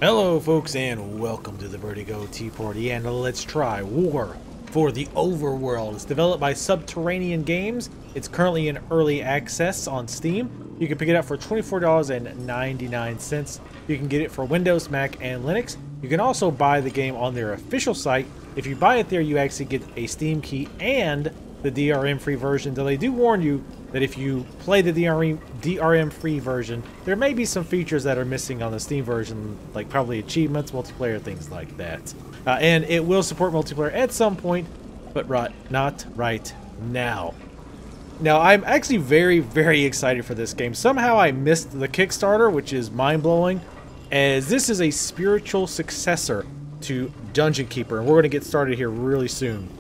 Hello folks and welcome to the Vertigo Tea Party, and let's try War for the Overworld. It's developed by Subterranean Games. It's currently in early access on Steam. You can pick it up for $24.99. You can get it for Windows, Mac, and Linux. You can also buy the game on their official site. If you buy it there, you actually get a Steam key and the DRM-free version, though they do warn you that if you play the DRM-free version, there may be some features that are missing on the Steam version, like probably achievements, multiplayer, things like that. And it will support multiplayer at some point, but not right now. Now, I'm actually very, very excited for this game. Somehow I missed the Kickstarter, which is mind-blowing, as this is a spiritual successor to Dungeon Keeper, and we're going to get started here really soon.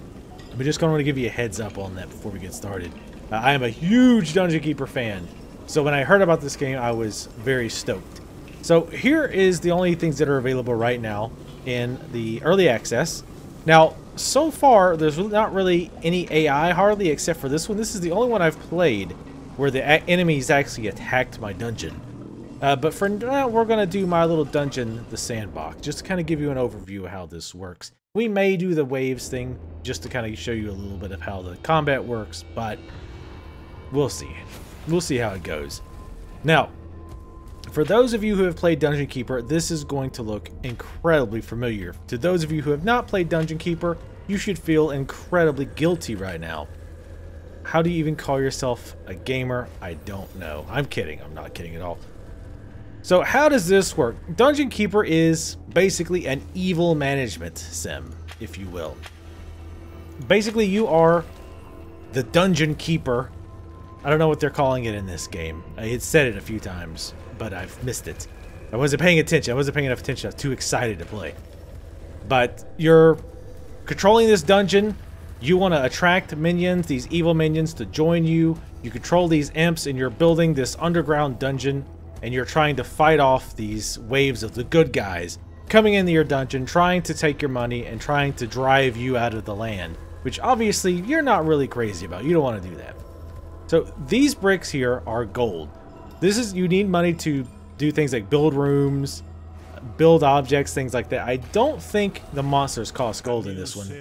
I'm just going to give you a heads up on that before we get started. I am a huge Dungeon Keeper fan, so when I heard about this game, I was very stoked. So here is the only things that are available right now in the early access. Now, so far, there's not really any AI hardly, except for this one. This is the only one I've played where the enemies actually attacked my dungeon. But for now, we're going to do my little dungeon, the sandbox, just to kind of give you an overview of how this works. We may do the waves thing just to kind of show you a little bit of how the combat works, but we'll see. We'll see how it goes. Now, for those of you who have played Dungeon Keeper, this is going to look incredibly familiar. To those of you who have not played Dungeon Keeper, you should feel incredibly guilty right now. How do you even call yourself a gamer? I don't know. I'm kidding. I'm not kidding at all. So how does this work? Dungeon Keeper is basically an evil management sim, if you will. Basically, you are the Dungeon Keeper. I don't know what they're calling it in this game. I had said it a few times, but I've missed it. I wasn't paying attention. I wasn't paying enough attention. I was too excited to play. But you're controlling this dungeon. You want to attract minions, these evil minions, to join you. You control these imps, and you're building this underground dungeon. And you're trying to fight off these waves of the good guys coming into your dungeon, trying to take your money and trying to drive you out of the land, which obviously you're not really crazy about. You don't want to do that. So these bricks here are gold. You need money to do things like build rooms, build objects, things like that. I don't think the monsters cost gold in this one.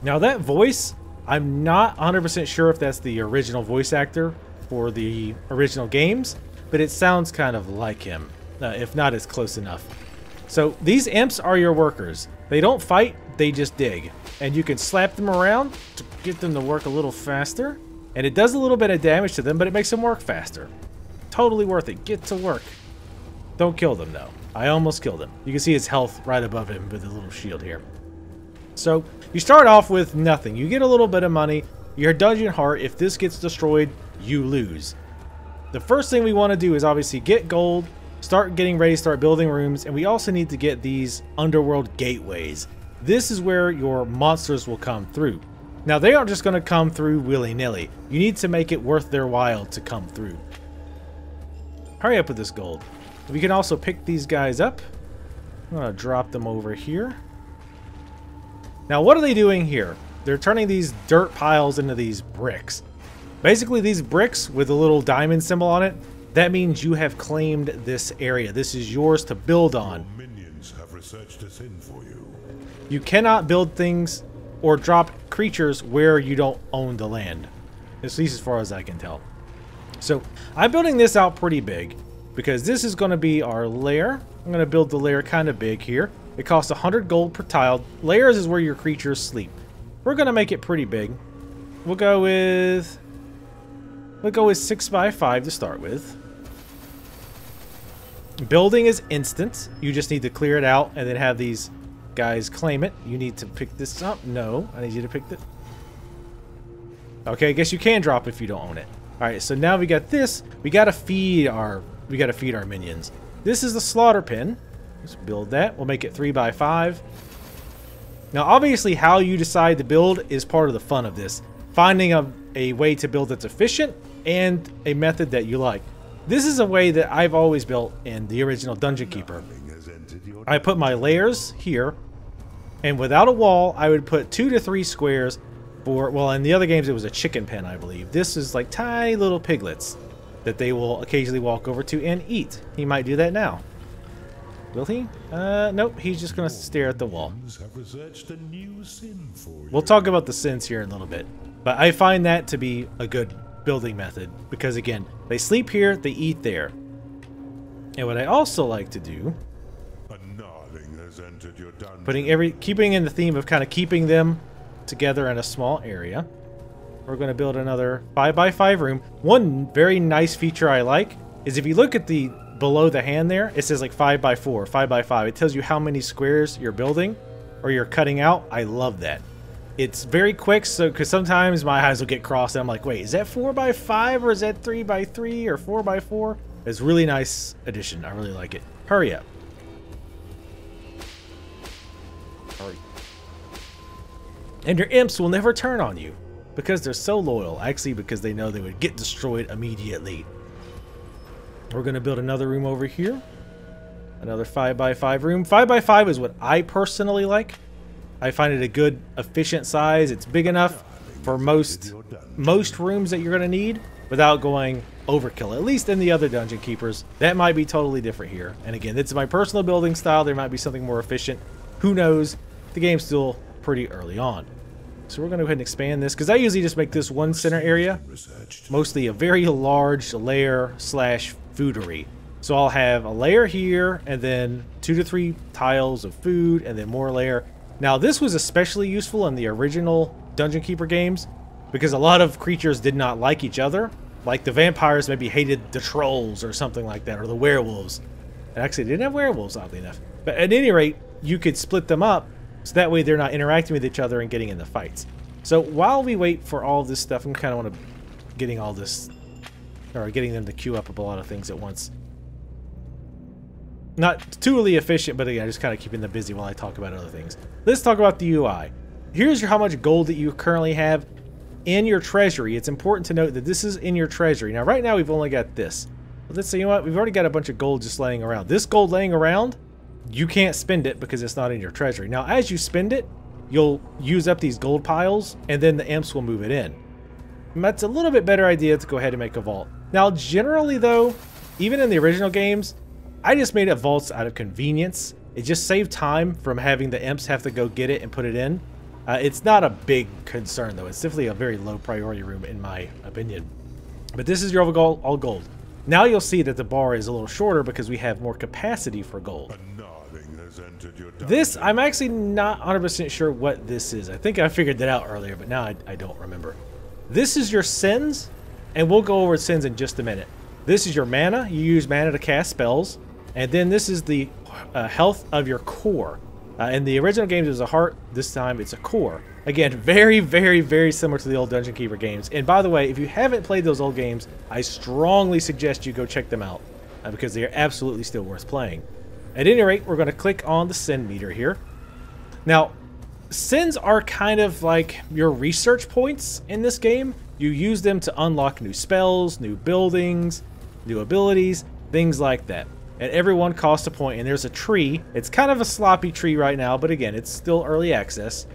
Now that voice, I'm not 100% sure if that's the original voice actor for the original games, but it sounds kind of like him, if not, it's close enough. So these imps are your workers. They don't fight, they just dig, and you can slap them around to get them to work a little faster, and it does a little bit of damage to them, but it makes them work faster. Totally worth it. Get to work. Don't kill them though. I almost killed him. You can see his health right above him with a little shield here. So you start off with nothing. You get a little bit of money. Your dungeon heart, if this gets destroyed, you lose. The first thing we want to do is obviously get gold, start getting ready, start building rooms, and we also need to get these underworld gateways. This is where your monsters will come through. Now, they aren't just going to come through willy-nilly. You need to make it worth their while to come through. Hurry up with this gold. We can also pick these guys up. I'm going to drop them over here. Now, what are they doing here? They're turning these dirt piles into these bricks. Basically, these bricks with a little diamond symbol on it, that means you have claimed this area. This is yours to build on. Minions have researched us in for you. You cannot build things or drop creatures where you don't own the land, at least as far as I can tell. So I'm building this out pretty big because this is going to be our lair. I'm going to build the lair kind of big here. It costs 100 gold per tile. Lairs is where your creatures sleep. We're going to make it pretty big. We'll go with 6 by 5 to start with. Building is instant. You just need to clear it out and then have these guys claim it. You need to pick this up. No, I need you to pick it. Okay, I guess you can drop if you don't own it. All right, so now we got this. We got to feed our minions. This is the slaughter pen. Let's build that. We'll make it 3 by 5. Now, obviously, how you decide to build is part of the fun of this. Finding a way to build that's efficient and a method that you like. This is a way that I've always built in the original Dungeon Keeper. I put my layers here, and without a wall, I would put 2 to 3 squares for, well, in the other games it was a chicken pen, I believe. This is like tiny little piglets that they will occasionally walk over to and eat. He might do that now. Will he? Nope, he's just gonna stare at the wall. Have researched a new sin for you. We'll talk about the sins here in a little bit. But I find that to be a good building method because, again, they sleep here, they eat there. And what I also like to do, A gnarling has entered your dungeon. keeping in the theme of kind of keeping them together in a small area, we're going to build another 5x5 room. One very nice feature I like is if you look at the below the hand there, it says like 5x4, 5x5. It tells you how many squares you're building or you're cutting out. I love that. It's very quick, so because sometimes my eyes will get crossed and I'm like, wait, is that 4x5 or is that 3x3 or 4x4? It's a really nice addition. I really like it. Hurry up. Hurry. And your imps will never turn on you because they're so loyal. Actually, because they know they would get destroyed immediately. We're going to build another room over here. Another 5x5 room. 5x5 is what I personally like. I find it a good, efficient size. It's big enough for most rooms that you're going to need without going overkill. At least in the other Dungeon Keepers. That might be totally different here. And again, it's my personal building style. There might be something more efficient. Who knows? The game's still pretty early on. So we're going to go ahead and expand this, because I usually just make this one center area mostly a very large lair slash foodery. So I'll have a layer here, and then 2 to 3 tiles of food, and then more layer. Now this was especially useful in the original Dungeon Keeper games, because a lot of creatures did not like each other. Like the vampires maybe hated the trolls or something like that, or the werewolves. And actually, they didn't have werewolves, oddly enough. But at any rate, you could split them up, so that way they're not interacting with each other and getting in the fights. So while we wait for all this stuff, I'm kind of want to getting all this, or getting them to queue up a lot of things at once. Not totally efficient, but again, just kind of keeping them busy while I talk about other things. Let's talk about the UI. Here's how much gold that you currently have in your treasury. It's important to note that this is in your treasury. Now, right now, we've only got this. But let's say, you know what? We've already got a bunch of gold just laying around. This gold laying around, you can't spend it because it's not in your treasury. Now, as you spend it, you'll use up these gold piles, and then the imps will move it in. And that's a little bit better idea to go ahead and make a vault. Now, generally, though, even in the original games, I just made it vaults out of convenience. It just saved time from having the imps have to go get it and put it in. It's not a big concern, though. It's definitely a very low priority room, in my opinion. But this is your all gold. Now you'll see that the bar is a little shorter because we have more capacity for gold. This, I'm actually not 100% sure what this is. I think I figured that out earlier, but now I don't remember. This is your sins, and we'll go over sins in just a minute. This is your mana. You use mana to cast spells. And then this is the health of your core. In the original games, it was a heart. This time, it's a core. Again, very, very, very similar to the old Dungeon Keeper games. And by the way, if you haven't played those old games, I strongly suggest you go check them out because they are absolutely still worth playing. At any rate, we're going to click on the sin meter here. Now, sins are kind of like your research points in this game. You use them to unlock new spells, new buildings, new abilities, things like that. And every one costs a point, and there's a tree. It's kind of a sloppy tree right now, but again, it's still early access.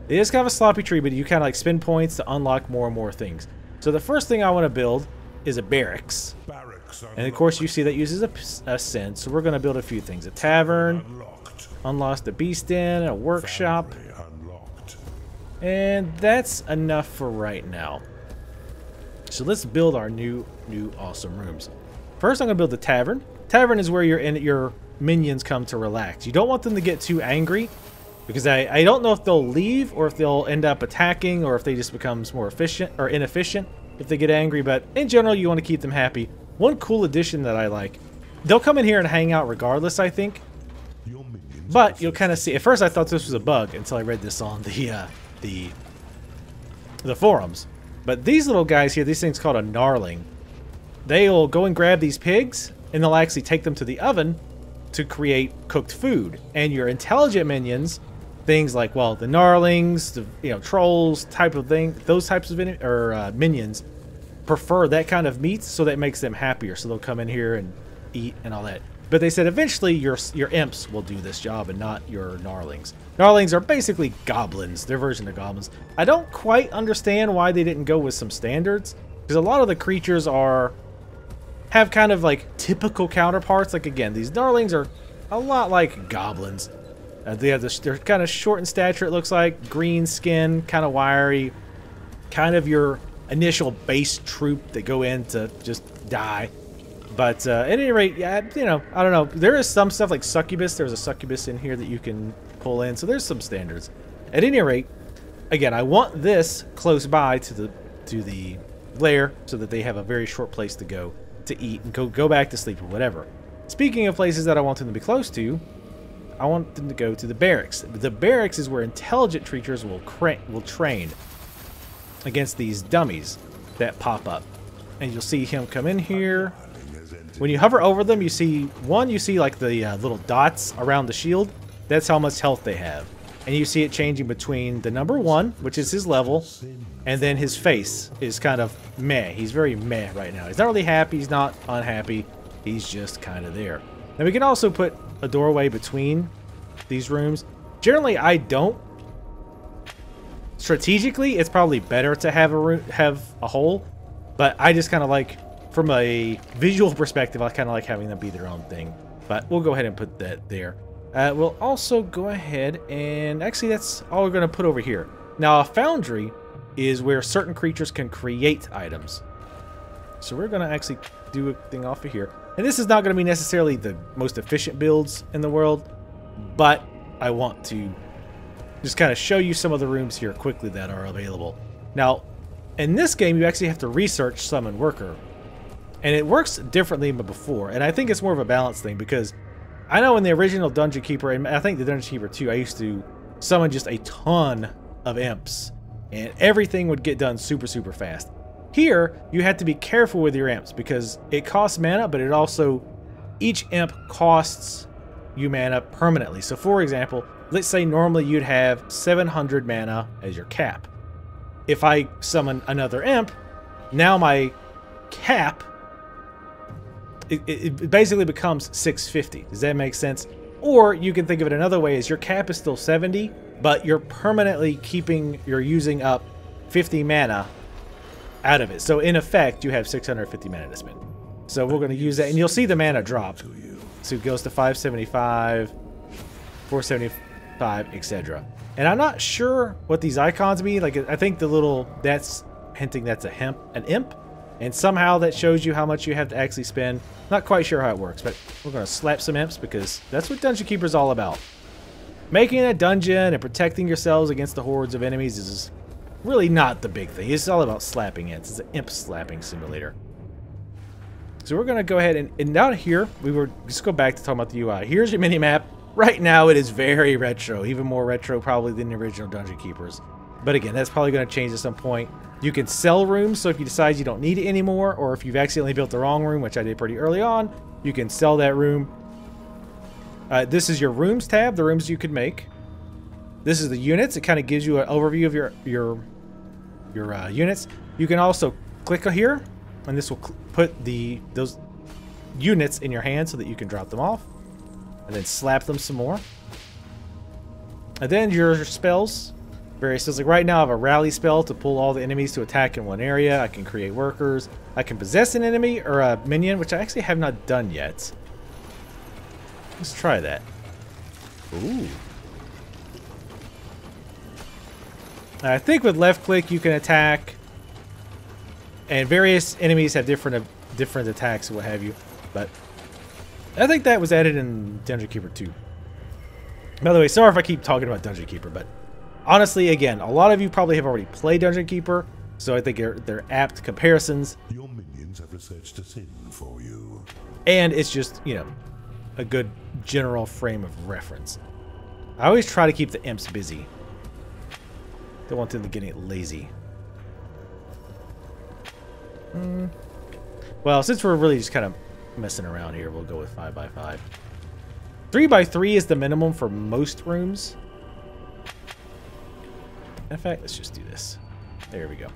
It is kind of a sloppy tree, but you kind of like spend points to unlock more and more things. So the first thing I want to build is a barracks. And of course, you see that uses a sin, so we're going to build a few things. A tavern, unlocked a beast den, a workshop. And that's enough for right now. So let's build our new awesome rooms. First, I'm going to build the tavern. Tavern is where your minions come to relax. You don't want them to get too angry, because I don't know if they'll leave or if they'll end up attacking or if they just become more efficient or inefficient if they get angry, but in general, you want to keep them happy. One cool addition that I like, they'll come in here and hang out regardless, I think. But you'll kind of see, at first I thought this was a bug until I read this on the forums. But these little guys here, these things called a gnarling, they'll go and grab these pigs and they'll actually take them to the oven to create cooked food. And your intelligent minions, things like, well, the gnarlings, the trolls type of thing, those types of minions prefer that kind of meat, so that makes them happier. So they'll come in here and eat and all that. But they said eventually your imps will do this job and not your gnarlings. Gnarlings are basically goblins, their version of goblins. I don't quite understand why they didn't go with some standards, because a lot of the creatures have kind of like typical counterparts. Like again, these gnarlings are a lot like goblins. They're kind of short in stature, it looks like. Green skin, kind of wiry. Kind of your initial base troop that go in to just die. But at any rate, yeah, you know, I don't know. There is some stuff like succubus. There's a succubus in here that you can pull in. So there's some standards. At any rate, again, I want this close by to the lair so that they have a very short place to go to eat and go back to sleep or whatever. Speaking of places that I want them to be close to, I want them to go to the barracks. The barracks is where intelligent creatures will train against these dummies that pop up. And you'll see him come in here. When you hover over them, you see like the little dots around the shield. That's how much health they have. And you see it changing between the number 1, which is his level, and then his face is kind of meh. He's very meh right now. He's not really happy. He's not unhappy. He's just kind of there. Now we can also put a doorway between these rooms. Generally, I don't. Strategically, it's probably better to have a hole, but I just kind of like, from a visual perspective, I kind of like having them be their own thing. But we'll go ahead and put that there. We'll also go ahead and... Actually, that's all we're going to put over here. Now, a foundry is where certain creatures can create items. So we're going to actually do a thing off of here. And this is not going to be necessarily the most efficient builds in the world, but I want to just kind of show you some of the rooms here quickly that are available. Now, in this game, you actually have to research Summon Worker. And it works differently than before. And I think it's more of a balance thing because I know in the original Dungeon Keeper, and I think the Dungeon Keeper 2, I used to summon just a ton of imps. And everything would get done super, super fast. Here, you have to be careful with your imps because it costs mana, but it also... Each imp costs you mana permanently. So for example, let's say normally you'd have 700 mana as your cap. If I summon another imp, now my cap... It basically becomes 650. Does that make sense? Or you can think of it another way as your cap is still 70, but you're permanently you're using up 50 mana out of it. So in effect, you have 650 mana to spend. So we're going to use that, and you'll see the mana drop. So it goes to 575, 475, etc. And I'm not sure what these icons mean. Like, I think the little, that's hinting that's an imp. And somehow that shows you how much you have to actually spend. Not quite sure how it works, but we're going to slap some imps because that's what Dungeon Keeper is all about. Making a dungeon and protecting yourselves against the hordes of enemies is really not the big thing. It's all about slapping imps. It's an imp slapping simulator. So we're going to go ahead and down here, just go back to talking about the UI. Here's your mini-map. Right now it is very retro, even more retro probably than the original Dungeon Keepers. But again, that's probably going to change at some point. You can sell rooms, so if you decide you don't need it anymore, or if you've accidentally built the wrong room, which I did pretty early on, you can sell that room. This is your rooms tab, the rooms you could make. This is the units. It kind of gives you an overview of your units. You can also click here, and this will put those units in your hand so that you can drop them off, and then slap them some more. And then your spells. Various spells. Like right now I have a rally spell to pull all the enemies to attack in one area. I can create workers. I can possess an enemy or a minion, which I actually have not done yet. Let's try that. Ooh. I think with left click you can attack, and various enemies have different attacks and what have you. But I think that was added in Dungeon Keeper 2. By the way, sorry if I keep talking about Dungeon Keeper, but honestly, again, a lot of you probably have already played Dungeon Keeper, so I think they're apt comparisons. Your minions have researched a sin for you. And it's just, you know, a good general frame of reference. I always try to keep the imps busy. Don't want them to get lazy. Well, since we're really just kind of messing around here, we'll go with 5x5. 3x3 is the minimum for most rooms. In fact, let's just do this. There we go.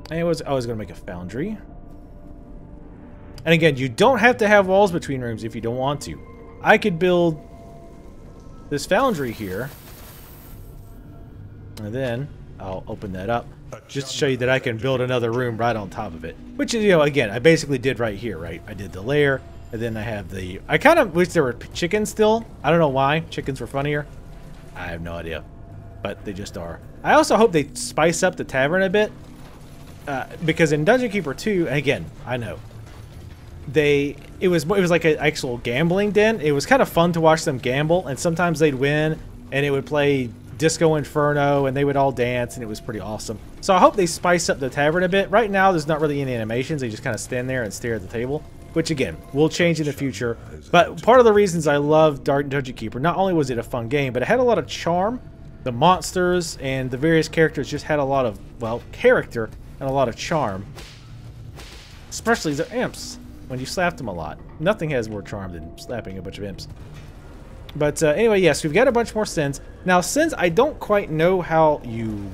And I was going to make a foundry. And again, you don't have to have walls between rooms if you don't want to. I could build this foundry here. And then I'll open that up just to show you that I can build another room right on top of it. Which is, you know, again, I basically did right here, right? I did the lair, And then I have the... I kind of wish there were chickens still. I don't know why. Chickens were funnier. I have no idea. But they just are. I also hope they spice up the tavern a bit. Because in Dungeon Keeper 2, and again, I know. It was like an actual gambling den. It was kind of fun to watch them gamble. And sometimes they'd win. And it would play Disco Inferno. And they would all dance. And it was pretty awesome. So I hope they spice up the tavern a bit. Right now, there's not really any animations. They just kind of stand there and stare at the table. Which, again, will change in the future. But part of the reasons I love Dungeon Keeper, not only was it a fun game, but it had a lot of charm. The monsters and the various characters just had a lot of, well, character and a lot of charm. Especially the imps, when you slapped them a lot. Nothing has more charm than slapping a bunch of imps. But anyway, yes, we've got a bunch more sins. Now, sins, I don't quite know how you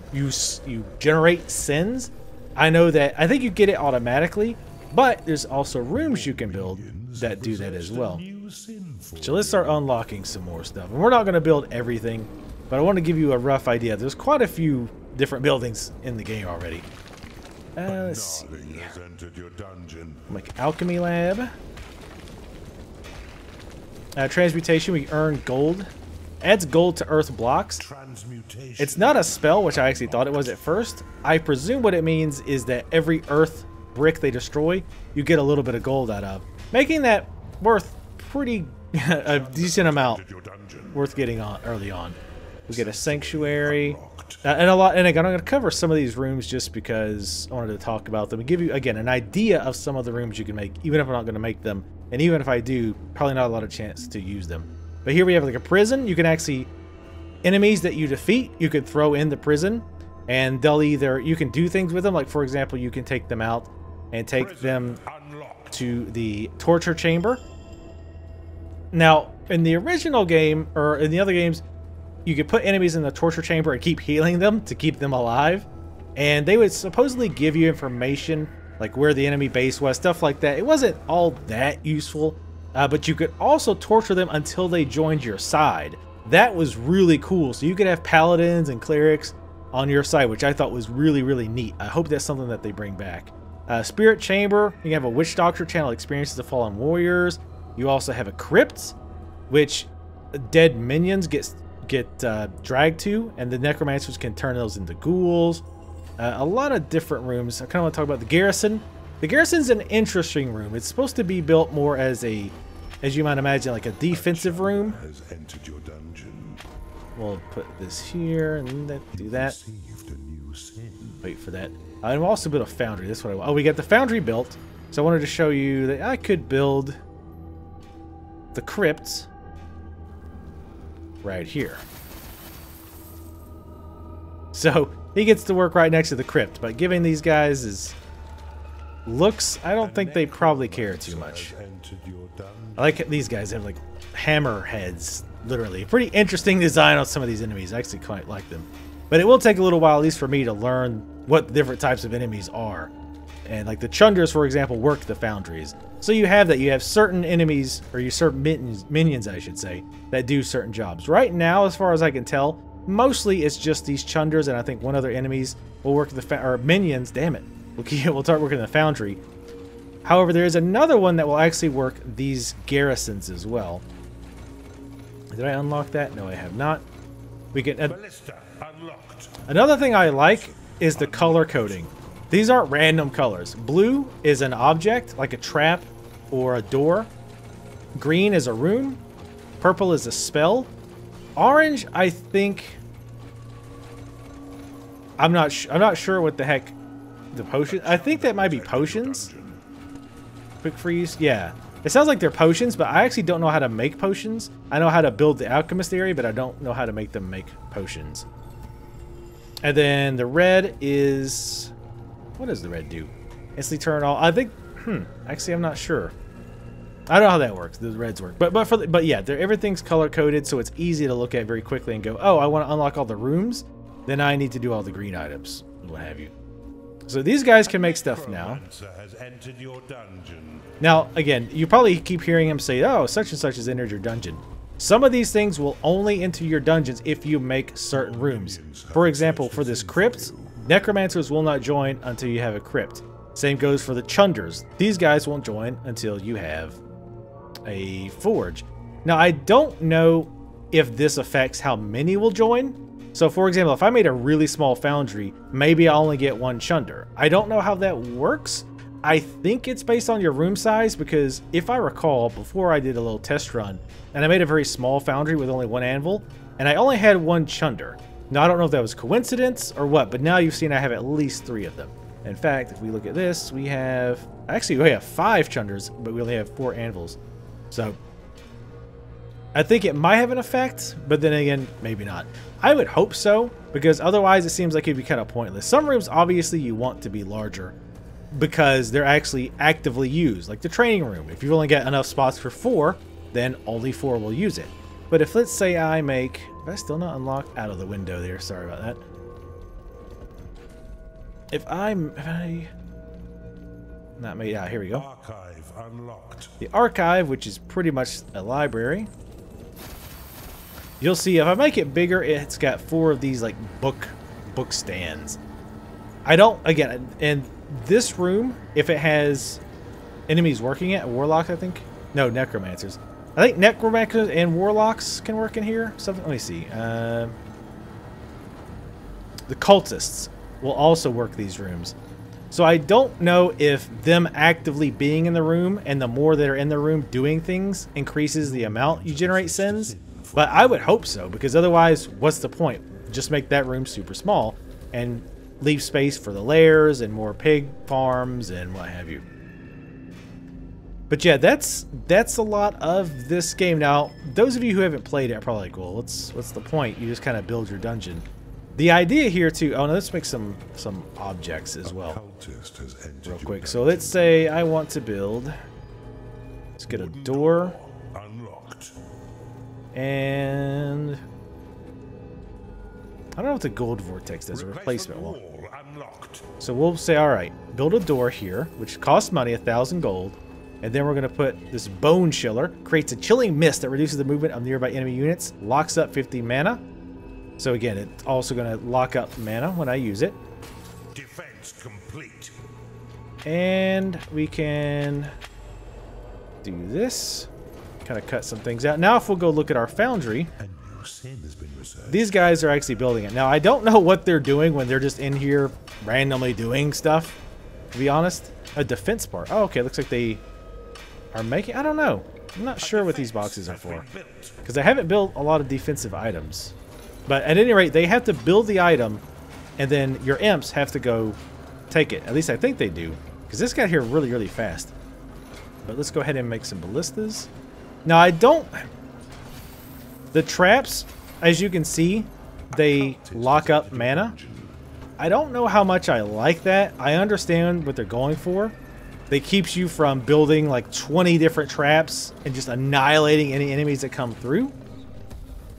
generate sins. I know that, I think you get it automatically. But there's also rooms you can build that do that as well. So let's start unlocking some more stuff. And we're not going to build everything, but I want to give you a rough idea. There's quite a few different buildings in the game already. Let's see. Like alchemy lab. Transmutation, we earn gold. Adds gold to earth blocks. It's not a spell, which I actually thought it was at first. I presume what it means is that every earth brick they destroy, you get a little bit of gold out of, making that worth pretty a decent amount, worth getting on early on. We get a sanctuary, and a lot. And again, I'm going to cover some of these rooms just because I wanted to talk about them and give you again an idea of some of the rooms you can make, even if I'm not going to make them, and even if I do, probably not a lot of chance to use them. But here we have like a prison. You can actually enemies that you defeat, you can throw in the prison, and they'll either you can do things with them, like for example, you can take them out and take them to the torture chamber. Now, in the original game, or in the other games, you could put enemies in the torture chamber and keep healing them to keep them alive. And they would supposedly give you information, like where the enemy base was, stuff like that. It wasn't all that useful, but you could also torture them until they joined your side. That was really cool. So you could have paladins and clerics on your side, which I thought was really, really neat. I hope that's something that they bring back. Spirit Chamber, you have a Witch Doctor channel experiences of fallen warriors. You also have a Crypt, which dead minions get dragged to, and the necromancers can turn those into ghouls. A lot of different rooms. I kind of want to talk about the garrison. The garrison's an interesting room. It's supposed to be built more as a, as you might imagine, like a defensive room. We'll put this here and do that. Wait for that. I've also built a foundry. That's what I want. Oh, we got the foundry built. So I wanted to show you that I could build the crypts right here. So he gets to work right next to the crypt, but giving these guys his looks, I don't think they probably care too much. I like these guys have like hammer heads, literally. Pretty interesting design on some of these enemies. I actually quite like them. But it will take a little while, at least for me, to learn what the different types of enemies are. And like the Chunders, for example, work the foundries. So you have that. You have certain enemies, or you certain minions, I should say, that do certain jobs. Right now, as far as I can tell, mostly it's just these Chunders, and I think one other enemies will work the or minions. Damn it, we'll start working the foundry. However, there is another one that will actually work these garrisons as well. Did I unlock that? No, I have not. We can. Another thing I like is the color coding. These aren't random colors. Blue is an object, like a trap or a door. Green is a room. Purple is a spell. Orange, I think... I'm not sure what the heck the potion... I think that might be potions. Quick freeze. Yeah. It sounds like they're potions, but I actually don't know how to make potions. I know how to build the alchemist area, but I don't know how to make them make potions. And then the red is... What does the red do? Instantly turn all... I think... Actually, I'm not sure. I don't know how that works. The reds work. But yeah, everything's color-coded, so it's easy to look at very quickly and go, oh, I want to unlock all the rooms? Then I need to do all the green items, what have you. So these guys can make stuff now. Now, again, you probably keep hearing him say, oh, such and such has entered your dungeon. Some of these things will only enter your dungeons if you make certain rooms. For example, for this crypt, necromancers will not join until you have a crypt. Same goes for the Chunders. These guys won't join until you have a forge. Now, I don't know if this affects how many will join. So, for example, if I made a really small foundry, maybe I'll only get one chunder. I don't know how that works. I think it's based on your room size, because if I recall, before I did a little test run, and I made a very small foundry with only one anvil, and I only had one chunder. Now, I don't know if that was coincidence or what, but now you've seen I have at least 3 of them. In fact, if we look at this, we have 5 chunders, but we only have 4 anvils. So I think it might have an effect, but then again, maybe not. I would hope so, because otherwise it seems like it'd be kind of pointless. Some rooms, obviously, you want to be larger because they're actually actively used, like the training room. If you've only got enough spots for 4, then only 4 will use it. But if, let's say I make... Did I still not unlock? Out of the window there, sorry about that. If I not made out, here we go. Archive unlocked. The archive, which is pretty much a library. You'll see if I make it bigger, it's got 4 of these like book stands. I don't, again, in this room, if it has enemies working it, warlocks, I think. No, necromancers. I think necromancers and warlocks can work in here. Something. Let me see. The cultists will also work these rooms. So I don't know if them actively being in the room and the more that are in the room doing things increases the amount you generate sins. But I would hope so, because otherwise, what's the point? Just make that room super small and leave space for the lairs and more pig farms and what have you. But yeah, that's a lot of this game. Now, those of you who haven't played it are probably like, well, what's the point? You just kind of build your dungeon. The idea here too, oh no, let's make some objects as well. Real quick. So let's say I want to build, let's get a door. Unlocked. And I don't know what the gold vortex does, a replacement wall. So we'll say, all right, build a door here, which costs money, 1,000 gold. And then we're going to put this bone chiller, creates a chilling mist that reduces the movement of nearby enemy units, locks up 50 mana. So again, it's also going to lock up mana when I use it. Defense complete. And we can do this. Kind of cut some things out. Now if we'll go look at our foundry, these guys are actually building it. Now I don't know what they're doing when they're just in here randomly doing stuff, to be honest. A defense part. Oh, okay, looks like they are making... I don't know. I'm not sure what these boxes are for, because I haven't built a lot of defensive items. But at any rate, they have to build the item, and then your imps have to go take it. At least I think they do, because this got here really, really fast. But let's go ahead and make some ballistas. Now, I don't... The traps, as you can see, they lock up mana. I don't know how much I like that. I understand what they're going for. They keeps you from building like 20 different traps and just annihilating any enemies that come through.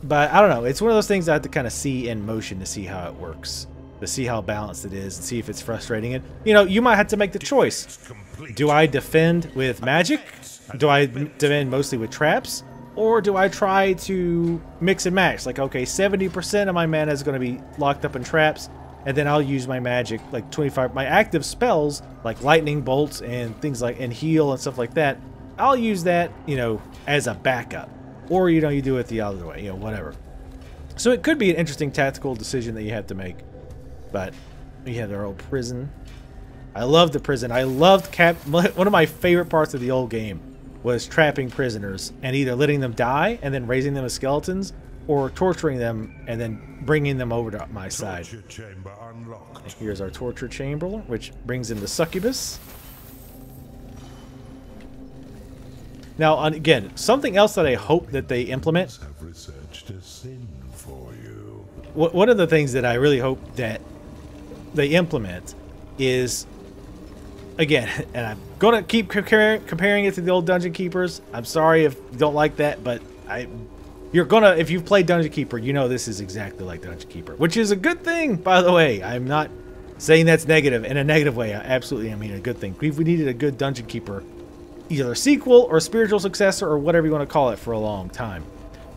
But I don't know. It's one of those things I have to kind of see in motion to see how it works, to see how balanced it is, and see if it's frustrating. And you know, you might have to make the choice. Do I defend with magic? Do I defend mostly with traps? Or do I try to mix and match? Like, okay, 70% of my mana is going to be locked up in traps, and then I'll use my magic, like 25. My active spells, like lightning bolts and things like, and heal and stuff like that, I'll use that, you know, as a backup. Or, you know, you do it the other way, you know, whatever. So it could be an interesting tactical decision that you have to make. But we have our old prison. I love the prison. I loved one of my favorite parts of the old game was trapping prisoners and either letting them die and then raising them as skeletons, or torturing them and then bringing them over to my side. Chamber unlocked. And here's our torture chamber, which brings in the succubus. Now, again, something else that I hope that they implement. Have researched a sin for you. One of the things that I really hope that they implement is, again, and I'm going to keep comparing it to the old Dungeon Keepers. I'm sorry if you don't like that, but you're going to, if you've played Dungeon Keeper, you know this is exactly like Dungeon Keeper, which is a good thing, by the way. I'm not saying that's negative in a negative way. I absolutely, I mean, a good thing. We needed a good Dungeon Keeper, either a sequel or spiritual successor or whatever you want to call it, for a long time.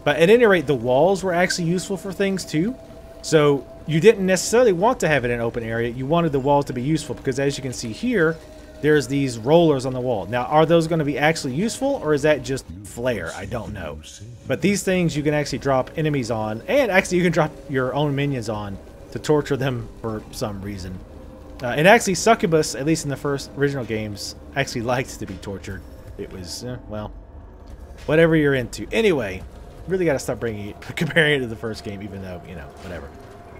But at any rate, the walls were actually useful for things too. So you didn't necessarily want to have it in an open area. You wanted the walls to be useful because, as you can see here, there's these rollers on the wall. Now, are those going to be actually useful, or is that just flair? I don't know. But these things you can actually drop enemies on, and actually you can drop your own minions on to torture them for some reason. And actually, Succubus, at least in the first original games, actually liked to be tortured. It was, well, whatever you're into. Anyway, really got to stop comparing it to the first game, even though, you know, whatever.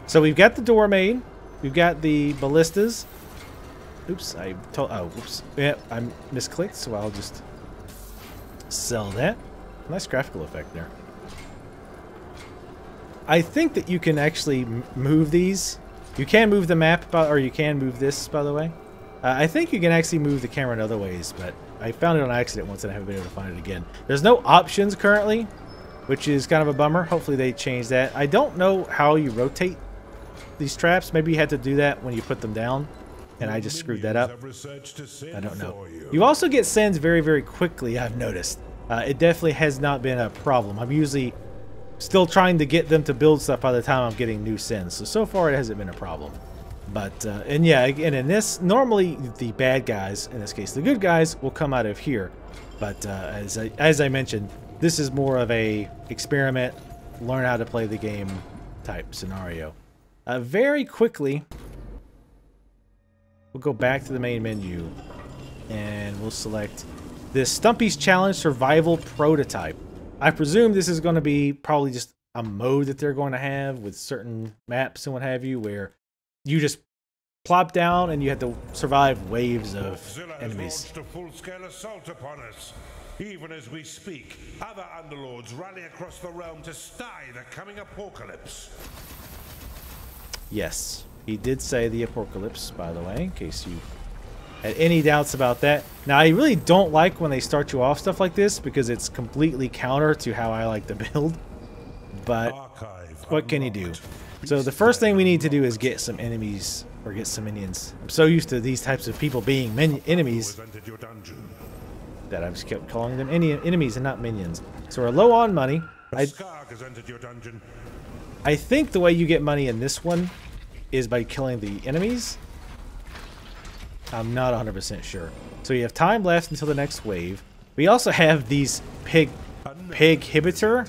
So we've got the door made. We've got the ballistas. Oops, oops. Yeah, I misclicked, so I'll just sell that. Nice graphical effect there. I think that you can actually move these. You can move the map, or you can move this, by the way. I think you can actually move the camera in other ways, but I found it on accident once and I haven't been able to find it again. There's no options currently, which is kind of a bummer. Hopefully they change that. I don't know how you rotate these traps. Maybe you had to do that when you put them down, and I just screwed that up. I don't know. You also get sends very, very quickly, I've noticed. It definitely has not been a problem. I'm usually still trying to get them to build stuff by the time I'm getting new sends. So far it hasn't been a problem. But, and yeah, again, in this, normally the bad guys, in this case the good guys, will come out of here. But as I mentioned, this is more of a experiment, learn how to play the game type scenario. Very quickly, we'll go back to the main menu, and we'll select this Stumpy's Challenge Survival Prototype. I presume this is going to be probably just a mode that they're going to have with certain maps and what have you, where you just plop down and you have to survive waves of enemies. Has launched a full-scale assault upon us. Even as we speak, other underlords rally across the realm to stay the coming apocalypse. Yes, he did say the apocalypse, by the way, in case you had any doubts about that. Now, I really don't like when they start you off stuff like this because it's completely counter to how I like to build. But what can you do? So the first thing we need to do is get some enemies, or get some minions. I'm so used to these types of people being enemies that I've just kept calling them enemies and not minions. So we're low on money. I think the way you get money in this one is by killing the enemies. I'm not 100% sure. So you have time left until the next wave. We also have these pig inhibitor.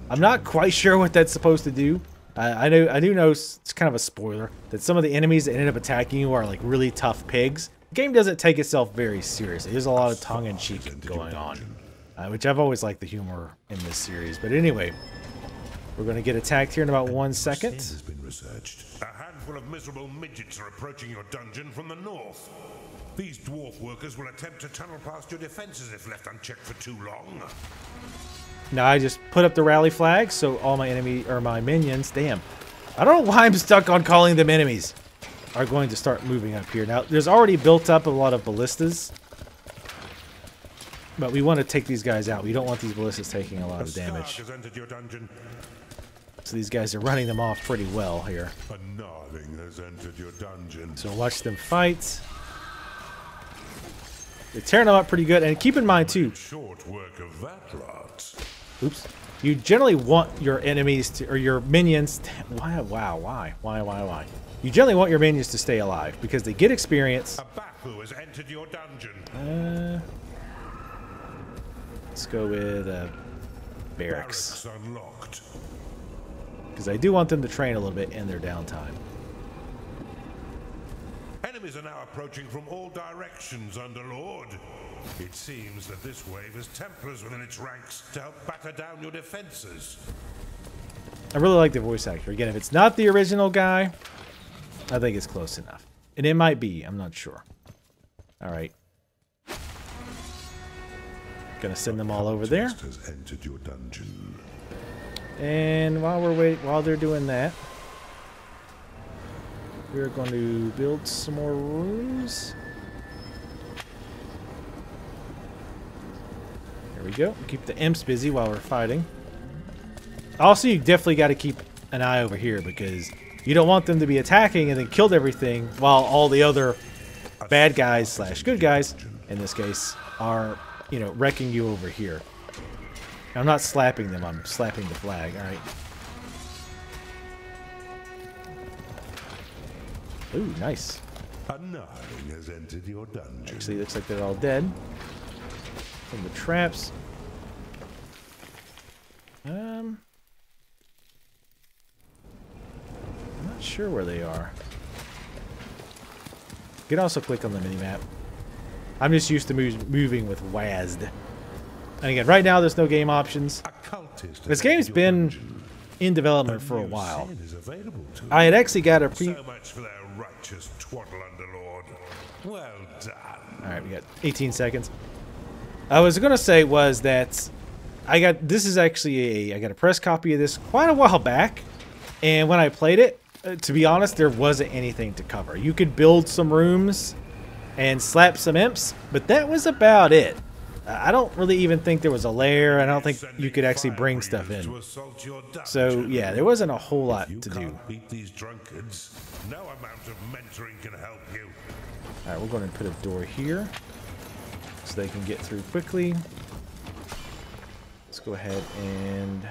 I'm not quite sure what that's supposed to do. I do know it's kind of a spoiler that some of the enemies that ended up attacking you are like really tough pigs. The game doesn't take itself very seriously. There's a lot of tongue-in-cheek going on, which I've always liked the humor in this series. But anyway, we're going to get attacked here in about 1 second. Has been researched. A handful of miserable midgets are approaching your dungeon from the north. These dwarf workers will attempt to tunnel past your defenses if left unchecked for too long. Now I just put up the rally flag, so all my my minions, damn. I don't know why I'm stuck on calling them enemies, are going to start moving up here. Now, there's already built up a lot of ballistas, but we want to take these guys out. We don't want these ballistas taking a lot of damage. So these guys are running them off pretty well here. A gnarling has entered your dungeon. So watch them fight. They're tearing them up pretty good, and keep in mind too. Short work of that lot. Oops. You generally want your enemies to, or your minions. Why? You generally want your minions to stay alive because they get experience. A Bafu has entered your dungeon. Let's go with barracks. Unlocked. Because I do want them to train a little bit in their downtime. Enemies are now approaching from all directions, Underlord. It seems that this wave has Templars within its ranks to help batter down your defenses. I really like the voice actor. Again, if it's not the original guy, I think it's close enough. And it might be. I'm not sure. Alright. Gonna send them all over there. Has entered your dungeon. And while they're doing that, we're going to build some more rooms. There we go. Keep the imps busy while we're fighting. Also, you definitely got to keep an eye over here because you don't want them to be attacking and then killed everything while all the other bad guys slash good guys, in this case, are, you know, wrecking you over here. I'm not slapping them, I'm slapping the flag. Alright. Ooh, nice. Unhallowed has entered your dungeon. Actually, looks like they're all dead from the traps. I'm not sure where they are. You can also click on the minimap. I'm just used to moving with WASD. And again, right now there's no game options. This game's been in development for a while. I had actually got a So much for that righteous twaddle underlord. Well done. Alright, we got 18 seconds. I was gonna say was that I got a press copy of this quite a while back, and when I played it, to be honest, there wasn't anything to cover. You could build some rooms and slap some imps, but that was about it. I don't really even think there was a lair, and I don't think you could actually bring stuff in. So yeah, there wasn't a whole lot to do. Beat these drunkards. No amount of mentoring can help you. Alright, we're going to put a door here so they can get through quickly. Let's go ahead and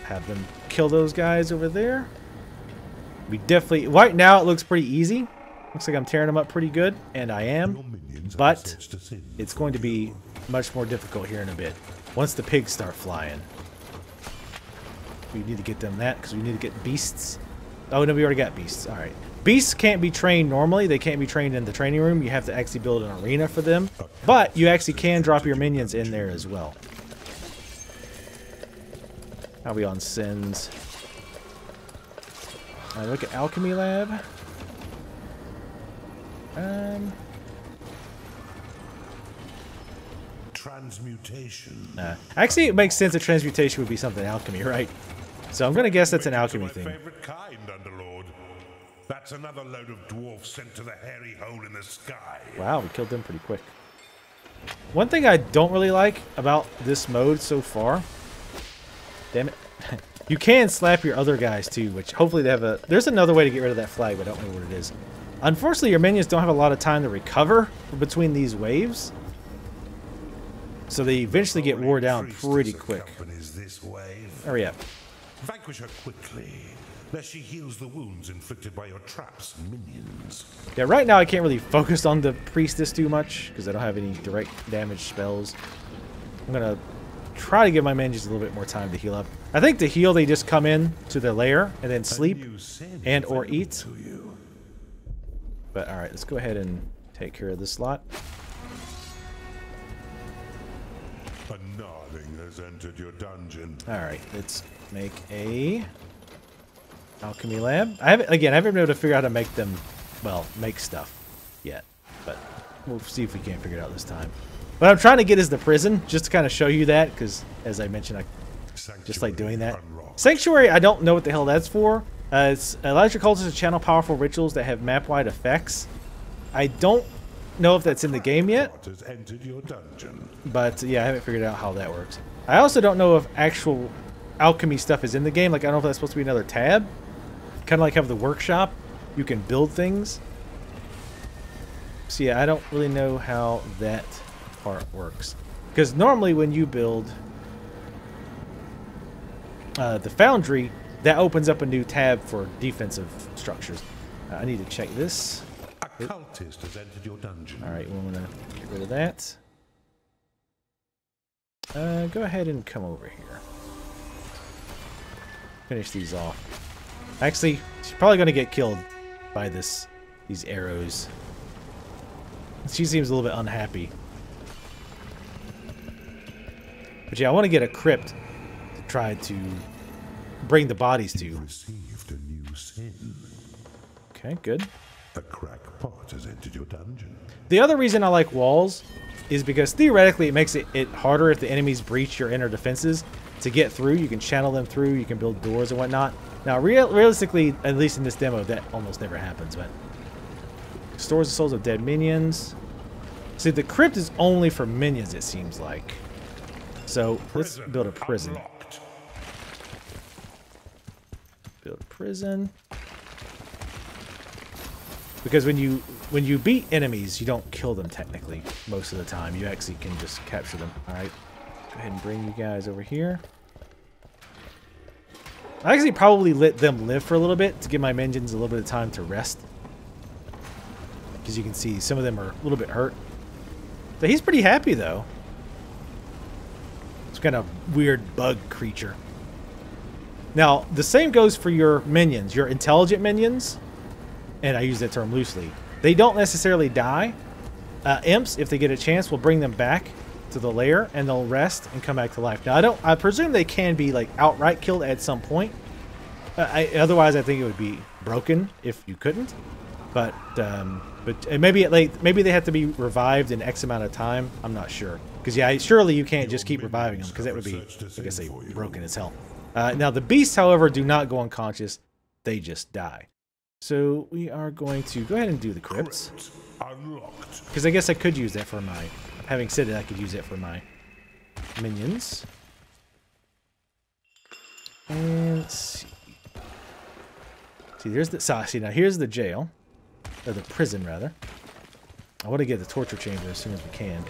have them kill those guys over there. We definitely... Right now it looks pretty easy. Looks like I'm tearing them up pretty good, and I am. But it's going to be much more difficult here in a bit. Once the pigs start flying. We need to get them that, because we need to get beasts. Oh, no, we already got beasts. Alright. Beasts can't be trained normally. They can't be trained in the training room. You have to actually build an arena for them. But you actually can drop your minions in there as well. How are we on sins? Look at Alchemy Lab. Transmutation. Actually, it makes sense that transmutation would be something alchemy, right? So I'm gonna guess that's an alchemy thing. Favorite kind, Underlord. That's another load of dwarfs sent to the hairy hole in the sky. Wow, we killed them pretty quick. One thing I don't really like about this mode so far, damn it, you can slap your other guys too, which hopefully they have a... There's another way to get rid of that flag, but I don't know what it is. Unfortunately, your minions don't have a lot of time to recover between these waves, so they eventually get wore down pretty quick. Hurry up. Vanquish her quickly, lest she heals the wounds inflicted by your traps and minions. Yeah, right now I can't really focus on the priestess too much, because I don't have any direct damage spells. I'm going to try to give my minions a little bit more time to heal up. I think to heal, they just come in to their lair and then sleep and or eat. But alright, let's go ahead and take care of this slot. A gnarling has entered your dungeon. Alright, let's make a alchemy lab. I haven't been able to figure out how to make them, well, make stuff yet. But we'll see if we can't figure it out this time. What I'm trying to get is the prison, just to kind of show you that, because as I mentioned, I just like doing that. Sanctuary, I don't know what the hell that's for. It allows your cultists to channel powerful rituals that have map-wide effects. I don't know if that's in the game yet. But yeah, I haven't figured out how that works. I also don't know if actual alchemy stuff is in the game. Like, I don't know if that's supposed to be another tab. Kind of like have the workshop. You can build things. So yeah, I don't really know how that part works. Because normally when you build the foundry, that opens up a new tab for defensive structures. I need to check this. A cultist has entered your dungeon. Alright, we're gonna get rid of that. Go ahead and come over here. Finish these off. Actually, she's probably gonna get killed by these arrows. She seems a little bit unhappy. But yeah, I want to get a crypt to try to bring the bodies to. Received a new sin. Okay, good. A crackpot has entered your dungeon. The other reason I like walls is because theoretically it makes it harder if the enemies breach your inner defenses to get through. You can channel them through, you can build doors and whatnot. Now, realistically, at least in this demo, that almost never happens, but... Stores the souls of dead minions. See, the crypt is only for minions, it seems like. So, let's build a prison. Unlocked. Build a prison. Because when you beat enemies, you don't kill them technically most of the time. You actually can just capture them. Alright. Go ahead and bring you guys over here. I actually probably let them live for a little bit to give my minions a little bit of time to rest. Because you can see some of them are a little bit hurt. But he's pretty happy though. It's kind of weird bug creature. Now, the same goes for your minions, your intelligent minions. And I use that term loosely. They don't necessarily die. Imps, if they get a chance, will bring them back to the lair and they'll rest and come back to life. Now, I presume they can be like outright killed at some point. Otherwise, I think it would be broken if you couldn't. But maybe they have to be revived in X amount of time. I'm not sure. Because yeah, surely you can't just keep reviving them because that would be, I guess, they broken as hell. Now the beasts, however, do not go unconscious; they just die. So we are going to go ahead and do the crypts. Because I guess I could use that for my... Having said it, I could use that for my minions. And let's see. See, there's the... See, now here's the jail. Or the prison, rather. I want to get the torture chamber as soon as we can.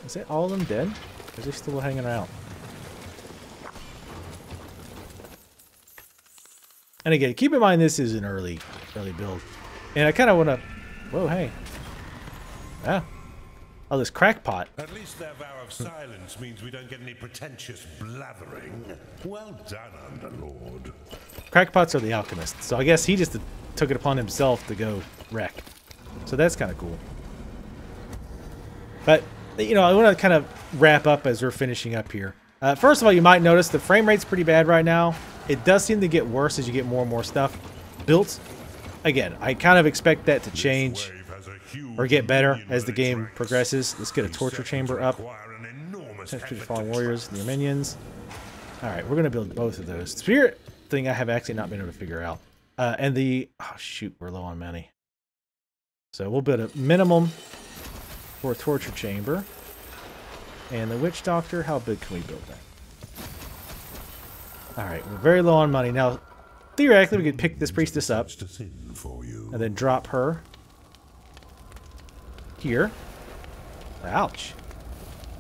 Is that all of them dead? Or is they still hanging out? And again, keep in mind this is an early build. And I kind of want to... Whoa, hey. Ah. Oh, this crackpot. At least their vow of silence means we don't get any pretentious blathering. Well done, Underlord. Crackpots are the alchemists, so I guess he just took it upon himself to go wreck. So that's kind of cool. But, you know, I want to kind of wrap up as we're finishing up here. First of all, you might notice the frame rate's pretty bad right now. It does seem to get worse as you get more and more stuff built. Again, I kind of expect that to change or get better as the game progresses. Let's get a torture chamber up. Temperature fallen warriors, your minions. Alright, we're going to build both of those. Spirit thing I have actually not been able to figure out. And the... Oh, shoot, we're low on money. So we'll build a minimum for a torture chamber. And the witch doctor, how big can we build that? Alright, we're very low on money. Now, theoretically, we could pick this priestess up and then drop her here. Ouch.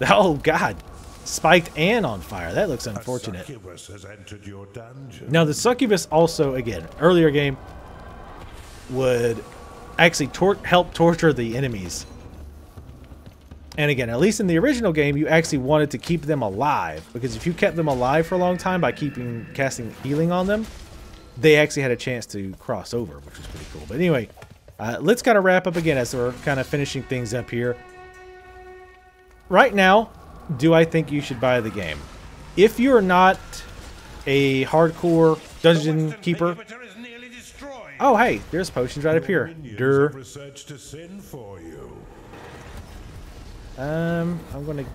Oh, God. Spiked and on fire. That looks unfortunate. Now, the succubus also, again, earlier game, would actually help torture the enemies. And again, at least in the original game, you actually wanted to keep them alive. Because if you kept them alive for a long time by casting healing on them, they actually had a chance to cross over, which was pretty cool. But anyway, let's kind of wrap up again as we're kind of finishing things up here. Right now, do I think you should buy the game? If you're not a hardcore dungeon keeper... Oh, hey, there's potions right up here. Durr. I'm gonna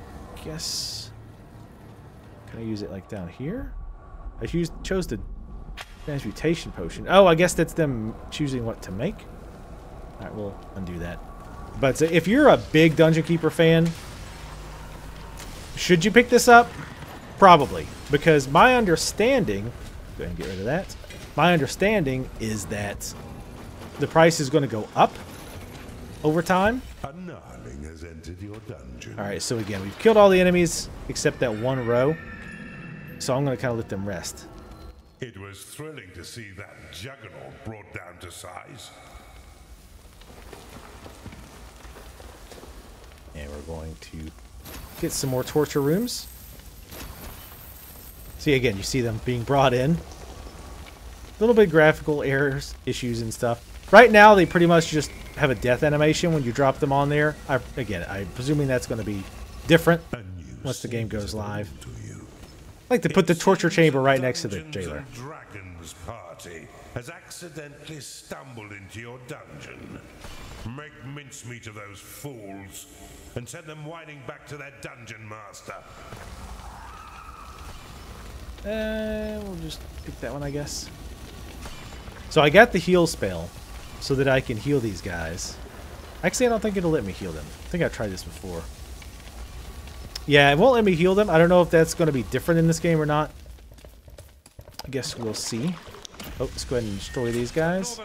guess. Can I use it like down here? I chose the transmutation potion. Oh, I guess that's them choosing what to make. All right, we'll undo that. But if you're a big Dungeon Keeper fan, should you pick this up? Probably, because my understanding. Go ahead and get rid of that. My understanding is that the price is going to go up over time. Has entered your dungeon. All right, so again, we've killed all the enemies except that one row. So I'm going to kind of let them rest. It was thrilling to see that juggernaut brought down to size. And we're going to get some more torture rooms. See, again, you see them being brought in. A little bit of graphical errors, issues and stuff. Right now, they pretty much just have a death animation when you drop them on there. Again, I'm presuming that's going to be different once the game goes live. I like to put the torture chamber right next to the jailer. Dragon's party has accidentally stumbled into your dungeon. Make mincemeat of those fools and send them whining back to their dungeon master. We'll just pick that one, I guess. So I got the heal spell so that I can heal these guys. Actually, I don't think it'll let me heal them. I think I've tried this before. Yeah, it won't let me heal them. I don't know if that's going to be different in this game or not. I guess we'll see. Oh, let's go ahead and destroy these guys.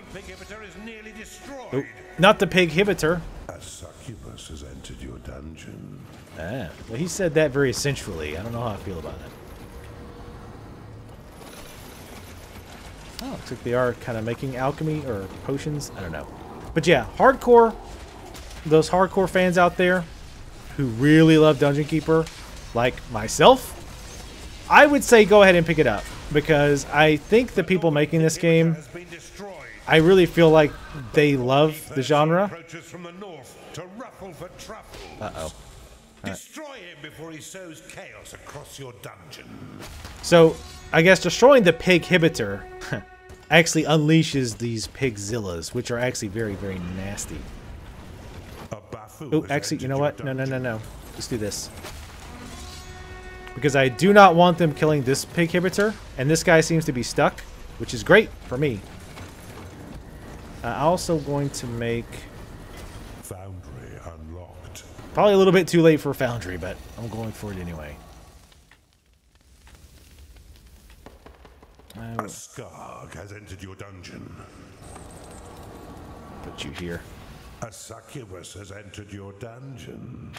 Oh, not the pig hibiter. A succubus has entered your dungeon. Ah, well, he said that very sensually. I don't know how I feel about Oh, looks like they are kind of making alchemy or potions. I don't know. But yeah, hardcore, those hardcore fans out there who really love Dungeon Keeper, like myself, I would say go ahead and pick it up. Because I think the people making this game, I really feel like they love the genre. Uh-oh. Destroy him before he sows chaos across your dungeon. So, I guess destroying the pig-hibitor actually unleashes these pigzillas, which are actually very, very nasty. Oh, actually, you know what? No. Let's do this. Because I do not want them killing this pig-hibitor, and this guy seems to be stuck, which is great for me. I'm also going to make... Foundry unlocked. Probably a little bit too late for Foundry, but I'm going for it anyway. A Skarg has entered your dungeon. Put you here. A succubus has entered your dungeon.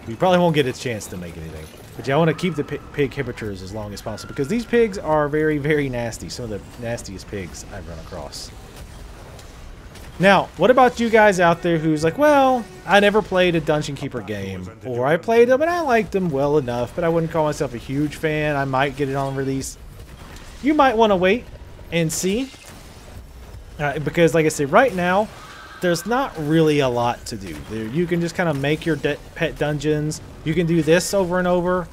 You probably won't get a chance to make anything. But yeah, I want to keep the pig-hibitors as long as possible, because these pigs are very, very nasty. Some of the nastiest pigs I've run across. Now, what about you guys out there who's like, well, I never played a Dungeon Keeper game, or I played them and I liked them well enough, but I wouldn't call myself a huge fan. I might get it on release. You might want to wait and see, because like I said, right now, there's not really a lot to do. You can just kind of make your pet dungeons. You can do this over and over.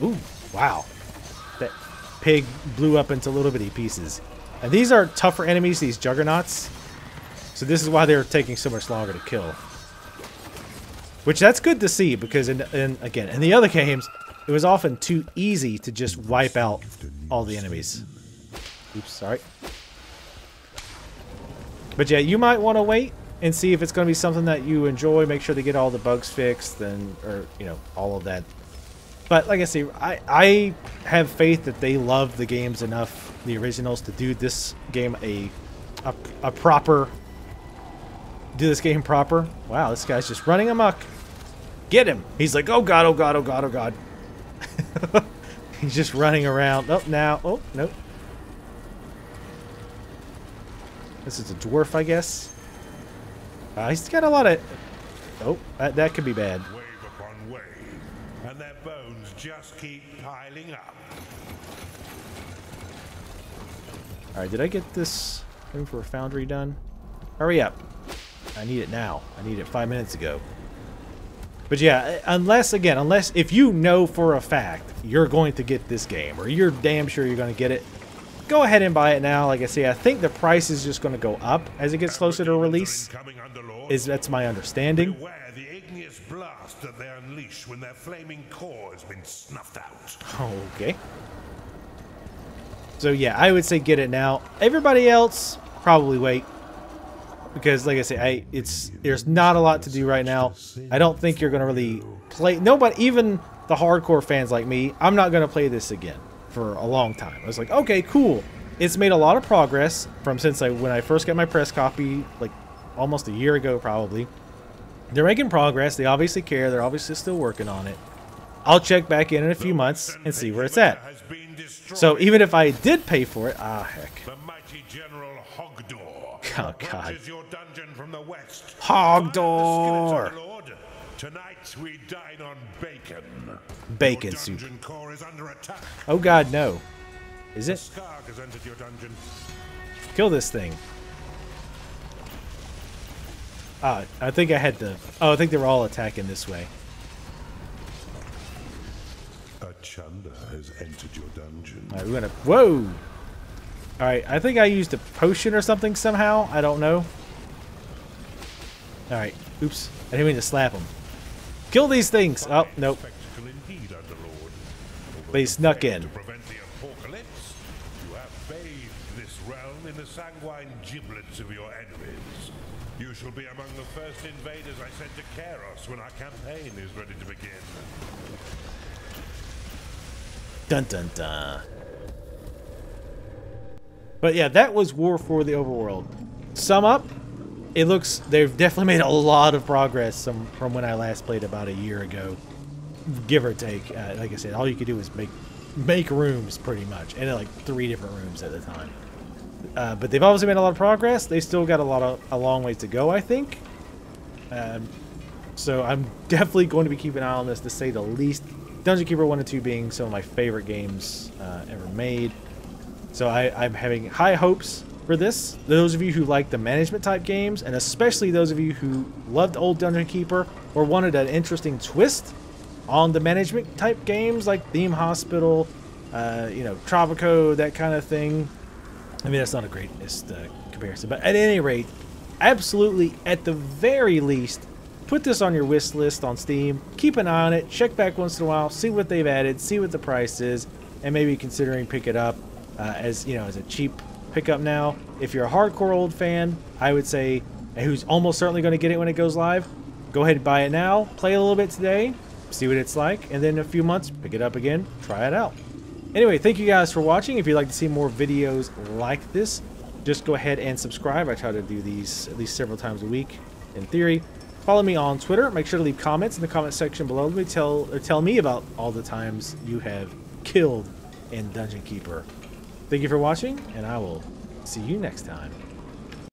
Ooh, wow. That pig blew up into little bitty pieces. And these are tougher enemies, these juggernauts. So this is why they're taking so much longer to kill. Which that's good to see, because again, in the other games, it was often too easy to just wipe out all the enemies. Oops, sorry. But yeah, you might want to wait and see if it's going to be something that you enjoy. Make sure to get all the bugs fixed, or you know, all of that. But like I say, I have faith that they love the games enough, the originals, to do this game a proper. Do this game proper. Wow, this guy's just running amok. Get him! He's like, oh god, oh god, oh god, oh god. He's just running around. Oh, now. Oh, nope. This is a dwarf, I guess. He's got a lot of... Oh, that could be bad. Wave upon wave, and their bones just keep piling up. Alright, did I get this room for a foundry done? Hurry up. I need it now. I need it 5 minutes ago. But yeah, unless if you know for a fact you're going to get this game, or you're damn sure you're going to get it, go ahead and buy it now. Like I say, I think the price is just going to go up as it gets closer to release. That's my understanding. Beware the igneous blast that they unleash when their flaming core has been snuffed out. Okay. So yeah, I would say get it now. Everybody else, probably wait. Because like I say, there's not a lot to do right now. I don't think you're going to really play... Nobody, even the hardcore fans like me, I'm not going to play this again for a long time. I was like, okay, cool. It's made a lot of progress from when I first got my press copy, like almost a year ago probably. They're making progress. They obviously care. They're obviously still working on it. I'll check back in a few months and see where it's at. So even if I did pay for it, heck. The mighty General Hogdor. Oh god. Your dungeon from the west. Hogdor. Tonight we dine on bacon. Bacon soup. Dungeon core is under attack. Oh god, no. Is it? Skarg has entered your dungeon. Kill this thing. I think I had to... Oh, I think they were all attacking this way. A Chunder has entered your dungeon. Alright, we're gonna... Whoa! Alright, I think I used a potion or something somehow. I don't know. Alright, oops. I didn't mean to slap him. Kill these things! Oh, nope. But he snuck in. To prevent the apocalypse, you have bathed this realm in the sanguine giblets of your enemies. You shall be among the first invaders I send to Kairos when our campaign is ready to begin. Dun dun dun. But yeah, that was War for the Overworld. Sum up, it looks they've definitely made a lot of progress from when I last played about a year ago, give or take. Like I said, all you could do is make make rooms pretty much, and like 3 different rooms at a time. But they've obviously made a lot of progress. They still got a long ways to go, I think. So I'm definitely going to be keeping an eye on this, to say the least. Dungeon Keeper 1 and 2 being some of my favorite games ever made. So I'm having high hopes for this. Those of you who like the management type games, and especially those of you who loved old Dungeon Keeper or wanted an interesting twist on the management type games like Theme Hospital, you know, Tropico, that kind of thing. I mean, that's not a greatest comparison, but at any rate, absolutely, at the very least, put this on your wish list on Steam. Keep an eye on it. Check back once in a while. See what they've added. See what the price is, and maybe considering pick it up as, you know, as a cheap pickup now. If you're a hardcore old fan, I would say, who's almost certainly going to get it when it goes live, go ahead and buy it now. Play a little bit today. See what it's like, and then in a few months, pick it up again. Try it out. Anyway, thank you guys for watching. If you'd like to see more videos like this, just go ahead and subscribe. I try to do these at least several times a week, in theory. Follow me on Twitter. Make sure to leave comments in the comment section below. Let me tell me about all the times you have killed in Dungeon Keeper. Thank you for watching, and I will see you next time.